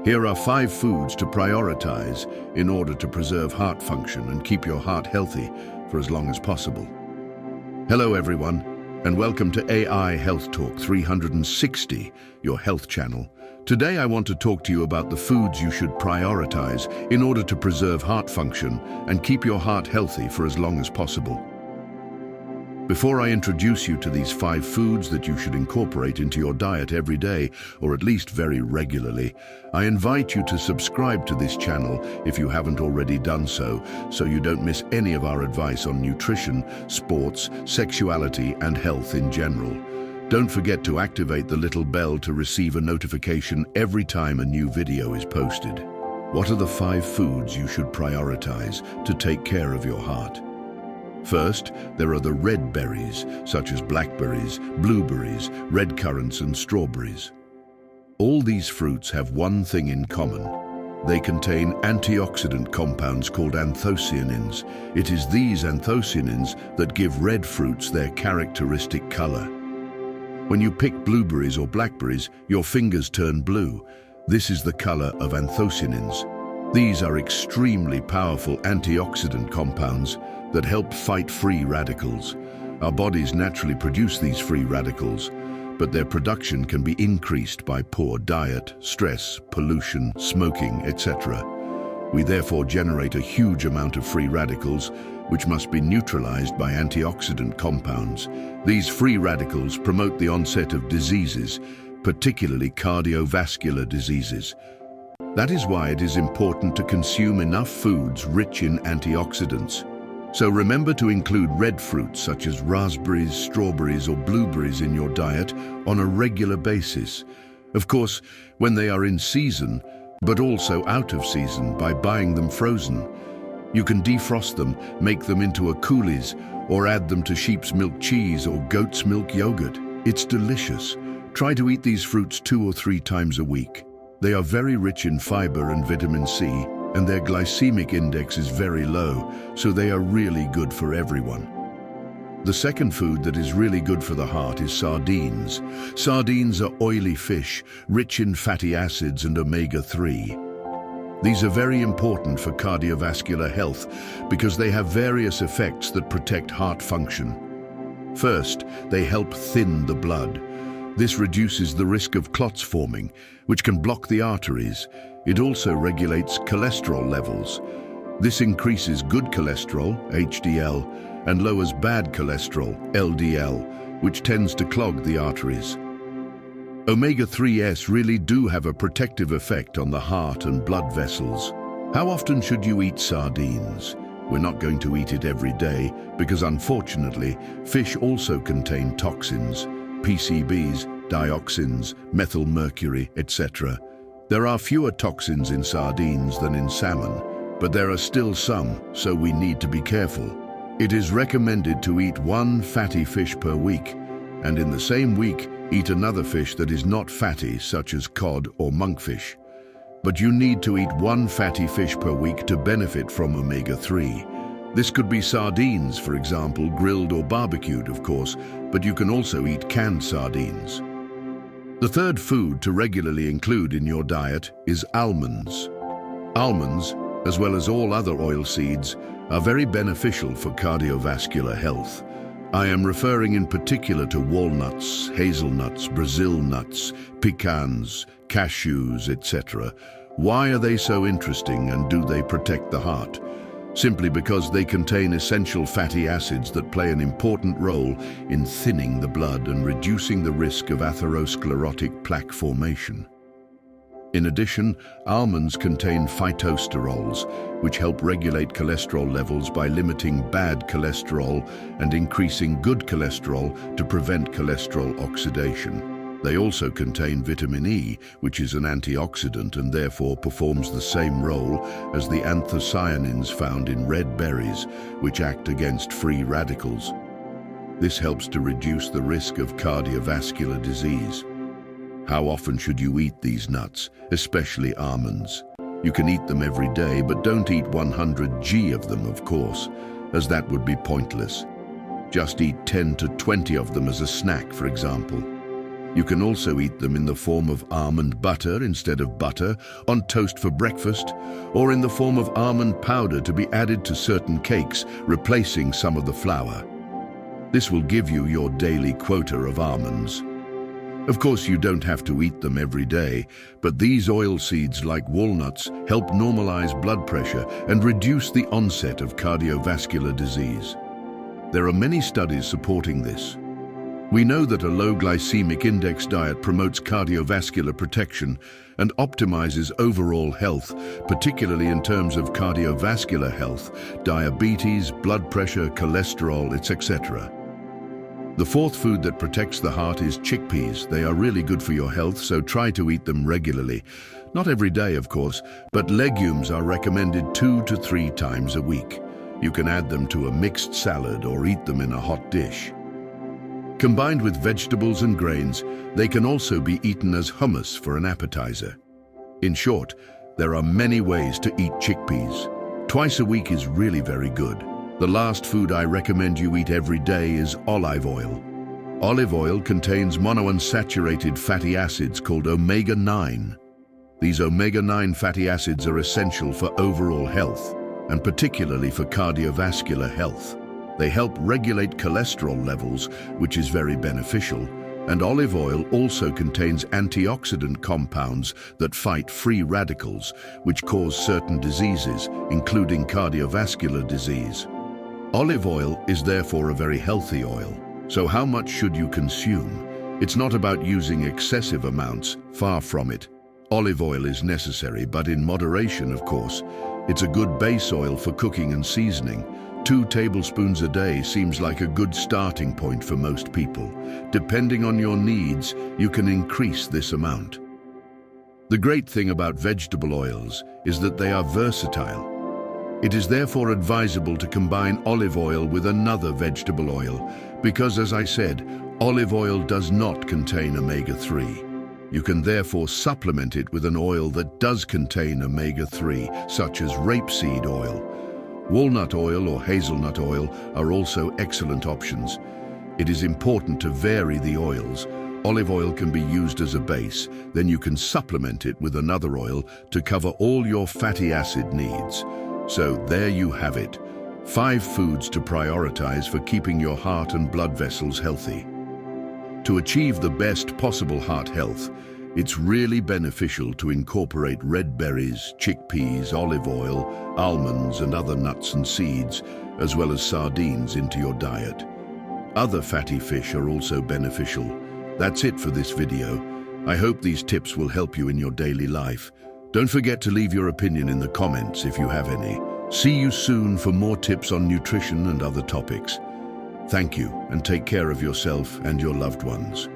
Here are 5 foods to prioritize in order to preserve heart function and keep your heart healthy for as long as possible. Hello everyone, and welcome to AI Health Talk 360, your health channel. Today I want to talk to you about the foods you should prioritize in order to preserve heart function and keep your heart healthy for as long as possible. Before I introduce you to these 5 foods that you should incorporate into your diet every day, or at least very regularly, I invite you to subscribe to this channel if you haven't already done so you don't miss any of our advice on nutrition, sports, sexuality, and health in general. Don't forget to activate the little bell to receive a notification every time a new video is posted. What are the 5 foods you should prioritize to take care of your heart? First, there are the red berries, such as blackberries, blueberries, red currants, and strawberries. All these fruits have one thing in common. They contain antioxidant compounds called anthocyanins. It is these anthocyanins that give red fruits their characteristic color. When you pick blueberries or blackberries, your fingers turn blue. This is the color of anthocyanins. These are extremely powerful antioxidant compounds that help fight free radicals. Our bodies naturally produce these free radicals, but their production can be increased by poor diet, stress, pollution, smoking, etc. We therefore generate a huge amount of free radicals, which must be neutralized by antioxidant compounds. These free radicals promote the onset of diseases, particularly cardiovascular diseases. That is why it is important to consume enough foods rich in antioxidants. So remember to include red fruits such as raspberries, strawberries, or blueberries in your diet on a regular basis. Of course, when they are in season, but also out of season by buying them frozen. You can defrost them, make them into a coulis, or add them to sheep's milk cheese or goat's milk yogurt. It's delicious. Try to eat these fruits 2 or 3 times a week. They are very rich in fiber and vitamin C, and their glycemic index is very low, so they are really good for everyone. The second food that is really good for the heart is sardines. Sardines are oily fish, rich in fatty acids and omega-3. These are very important for cardiovascular health because they have various effects that protect heart function. First, they help thin the blood. This reduces the risk of clots forming, which can block the arteries. It also regulates cholesterol levels. This increases good cholesterol, HDL, and lowers bad cholesterol, LDL, which tends to clog the arteries. Omega-3s really do have a protective effect on the heart and blood vessels. How often should you eat sardines? We're not going to eat it every day because unfortunately, fish also contain toxins, PCBs, dioxins, methylmercury, etc. There are fewer toxins in sardines than in salmon, but there are still some, so we need to be careful. It is recommended to eat 1 fatty fish per week, and in the same week, eat another fish that is not fatty, such as cod or monkfish. But you need to eat 1 fatty fish per week to benefit from omega-3. This could be sardines, for example, grilled or barbecued, of course, but you can also eat canned sardines. The third food to regularly include in your diet is almonds. Almonds, as well as all other oil seeds, are very beneficial for cardiovascular health. I am referring in particular to walnuts, hazelnuts, Brazil nuts, pecans, cashews, etc. Why are they so interesting and do they protect the heart? Simply because they contain essential fatty acids that play an important role in thinning the blood and reducing the risk of atherosclerotic plaque formation. In addition, almonds contain phytosterols, which help regulate cholesterol levels by limiting bad cholesterol and increasing good cholesterol to prevent cholesterol oxidation. They also contain vitamin E, which is an antioxidant and therefore performs the same role as the anthocyanins found in red berries, which act against free radicals. This helps to reduce the risk of cardiovascular disease. How often should you eat these nuts, especially almonds? You can eat them every day, but don't eat 100 g of them, of course, as that would be pointless. Just eat 10 to 20 of them as a snack, for example. You can also eat them in the form of almond butter instead of butter, on toast for breakfast, or in the form of almond powder to be added to certain cakes, replacing some of the flour. This will give you your daily quota of almonds. Of course, you don't have to eat them every day, but these oil seeds, like walnuts, help normalize blood pressure and reduce the onset of cardiovascular disease. There are many studies supporting this. We know that a low glycemic index diet promotes cardiovascular protection and optimizes overall health, particularly in terms of cardiovascular health, diabetes, blood pressure, cholesterol, etc. The fourth food that protects the heart is chickpeas. They are really good for your health, so try to eat them regularly. Not every day, of course, but legumes are recommended 2 to 3 times a week. You can add them to a mixed salad or eat them in a hot dish. Combined with vegetables and grains, they can also be eaten as hummus for an appetizer. In short, there are many ways to eat chickpeas. Twice a week is really very good. The last food I recommend you eat every day is olive oil. Olive oil contains monounsaturated fatty acids called omega-9. These omega-9 fatty acids are essential for overall health, and particularly for cardiovascular health. They help regulate cholesterol levels, which is very beneficial, and olive oil also contains antioxidant compounds that fight free radicals, which cause certain diseases, including cardiovascular disease. Olive oil is therefore a very healthy oil. So how much should you consume? It's not about using excessive amounts, far from it. Olive oil is necessary, but in moderation, of course. It's a good base oil for cooking and seasoning. 2 tablespoons a day seems like a good starting point for most people. Depending on your needs, you can increase this amount. The great thing about vegetable oils is that they are versatile. It is therefore advisable to combine olive oil with another vegetable oil because, as I said, olive oil does not contain omega-3. You can therefore supplement it with an oil that does contain omega-3, such as rapeseed oil. Walnut oil or hazelnut oil are also excellent options. It is important to vary the oils. Olive oil can be used as a base, then you can supplement it with another oil to cover all your fatty acid needs. So there you have it, 5 foods to prioritize for keeping your heart and blood vessels healthy. To achieve the best possible heart health, it's really beneficial to incorporate red berries, chickpeas, olive oil, almonds and other nuts and seeds, as well as sardines into your diet. Other fatty fish are also beneficial. That's it for this video. I hope these tips will help you in your daily life. Don't forget to leave your opinion in the comments if you have any. See you soon for more tips on nutrition and other topics. Thank you, and take care of yourself and your loved ones.